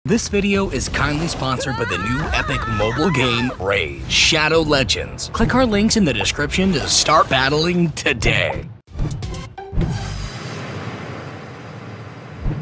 This video is kindly sponsored by the new epic mobile game Raid: Shadow Legends. Click our links in the description to start battling today.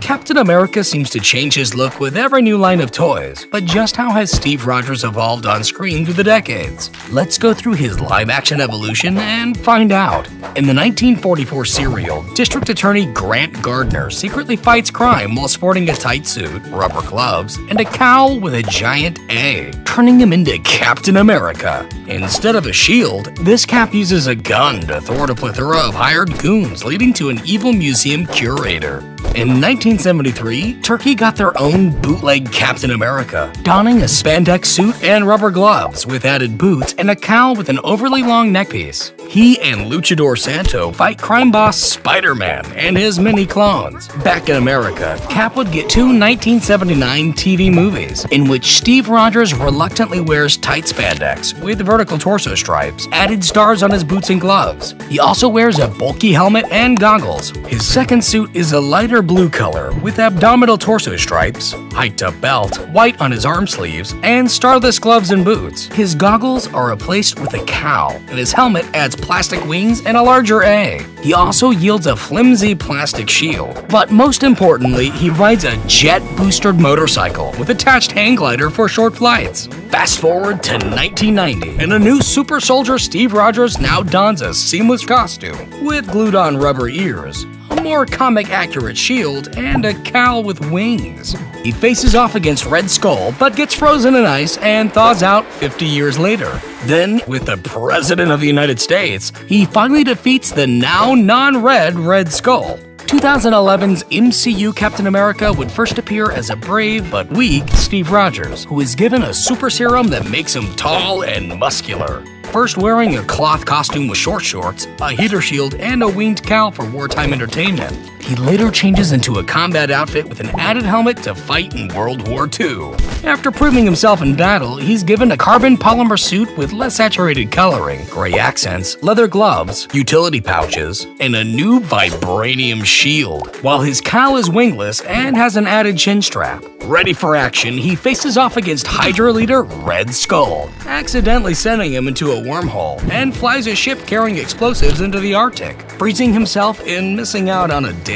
Captain America seems to change his look with every new line of toys, but just how has Steve Rogers evolved on screen through the decades? Let's go through his live-action evolution and find out. In the 1944 serial, District Attorney Grant Gardner secretly fights crime while sporting a tight suit, rubber gloves, and a cowl with a giant A, turning him into Captain America. Instead of a shield, this cap uses a gun to thwart a plethora of hired goons, leading to an evil museum curator. In 1973, Turkey got their own bootleg Captain America, donning a spandex suit and rubber gloves with added boots and a cowl with an overly long neckpiece. He and Luchador Santo fight crime boss Spider-Man and his mini clones. Back in America, Cap would get two 1979 TV movies, in which Steve Rogers reluctantly wears tight spandex with vertical torso stripes, added stars on his boots and gloves. He also wears a bulky helmet and goggles. His second suit is a lighter blue color with abdominal torso stripes, hiked-up belt, white on his arm sleeves, and starless gloves and boots. His goggles are replaced with a cowl, and his helmet adds plastic wings and a larger A. He also yields a flimsy plastic shield. But most importantly, he rides a jet-boosted motorcycle with attached hang glider for short flights. Fast forward to 1990, and a new super soldier Steve Rogers now dons a seamless costume with glued-on rubber ears, a more comic-accurate shield, and a cowl with wings. He faces off against Red Skull, but gets frozen in ice and thaws out 50 years later. Then, with the President of the United States, he finally defeats the now non-red Red Skull. 2011's MCU Captain America would first appear as a brave but weak Steve Rogers, who is given a super serum that makes him tall and muscular. First wearing a cloth costume with short shorts, a heater shield, and a winged cowl for wartime entertainment. He later changes into a combat outfit with an added helmet to fight in World War II. After proving himself in battle, he's given a carbon polymer suit with less saturated coloring, gray accents, leather gloves, utility pouches, and a new vibranium shield, while his cowl is wingless and has an added chin strap. Ready for action, he faces off against Hydra leader Red Skull, accidentally sending him into a wormhole, and flies a ship carrying explosives into the Arctic, freezing himself and missing out on a date.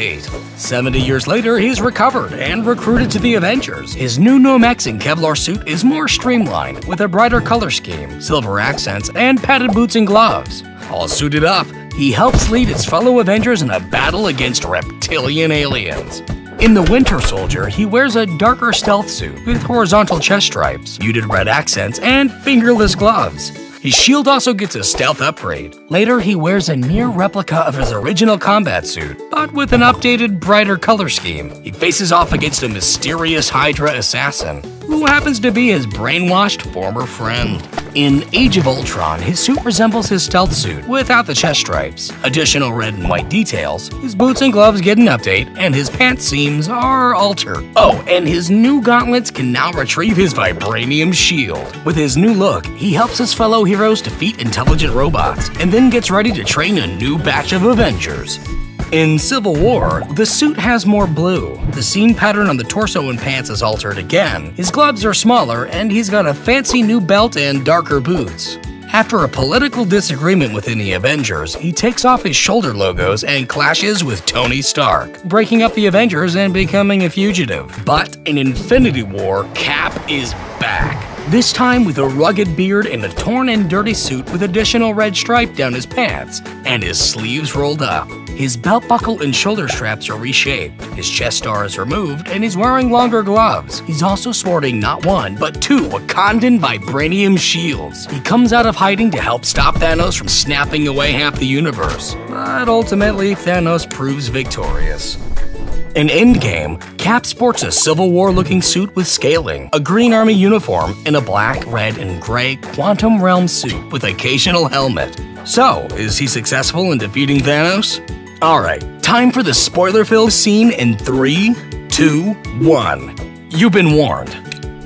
70 years later, he's recovered and recruited to the Avengers. His new Nomex Kevlar suit is more streamlined, with a brighter color scheme, silver accents, and padded boots and gloves. All suited up, he helps lead his fellow Avengers in a battle against reptilian aliens. In The Winter Soldier, he wears a darker stealth suit with horizontal chest stripes, muted red accents, and fingerless gloves. His shield also gets a stealth upgrade. Later, he wears a near replica of his original combat suit, but with an updated, brighter color scheme. He faces off against a mysterious Hydra assassin, who happens to be his brainwashed former friend. In Age of Ultron, his suit resembles his stealth suit without the chest stripes. Additional red and white details, his boots and gloves get an update, and his pant seams are altered. Oh, and his new gauntlets can now retrieve his vibranium shield. With his new look, he helps his fellow heroes defeat intelligent robots, and then gets ready to train a new batch of Avengers. In Civil War, the suit has more blue. The seam pattern on the torso and pants is altered again. His gloves are smaller, and he's got a fancy new belt and darker boots. After a political disagreement within the Avengers, he takes off his shoulder logos and clashes with Tony Stark, breaking up the Avengers and becoming a fugitive. But in Infinity War, Cap is back. This time with a rugged beard and a torn and dirty suit with additional red stripe down his pants, and his sleeves rolled up. His belt buckle and shoulder straps are reshaped, his chest star is removed, and he's wearing longer gloves. He's also sporting not one, but two Wakandan vibranium shields. He comes out of hiding to help stop Thanos from snapping away half the universe. But ultimately, Thanos proves victorious. In Endgame, Cap sports a Civil War-looking suit with scaling, a green army uniform, and a black, red, and gray Quantum Realm suit with occasional helmet. So, is he successful in defeating Thanos? Alright, time for the spoiler-filled scene in 3, 2, 1. You've been warned.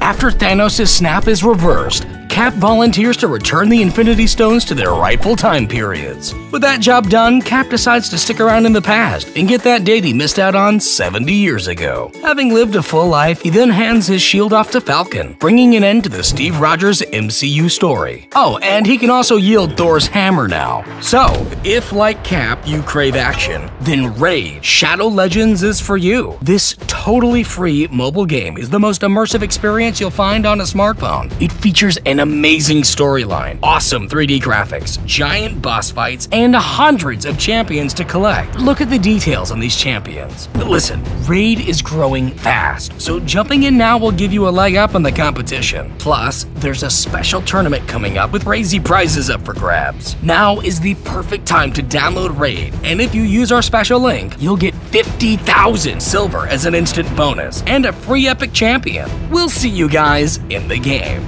After Thanos' snap is reversed, Cap volunteers to return the Infinity Stones to their rightful time periods. With that job done, Cap decides to stick around in the past and get that date he missed out on 70 years ago. Having lived a full life, he then hands his shield off to Falcon, bringing an end to the Steve Rogers MCU story. Oh, and he can also yield Thor's hammer now. So, if like Cap, you crave action, then Raid: Shadow Legends is for you. This totally free mobile game is the most immersive experience you'll find on a smartphone. It features an amazing storyline, awesome 3D graphics, giant boss fights, and hundreds of champions to collect. Look at the details on these champions. But listen, Raid is growing fast, so jumping in now will give you a leg up on the competition. Plus, there's a special tournament coming up with crazy prizes up for grabs. Now is the perfect time to download Raid, and if you use our special link, you'll get 50,000 silver as an instant bonus and a free epic champion. We'll see you guys in the game.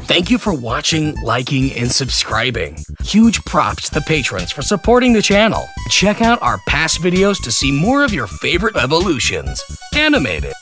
Thank you for watching, liking, and subscribing. Huge props to the patrons for supporting the channel. Check out our past videos to see more of your favorite evolutions animated.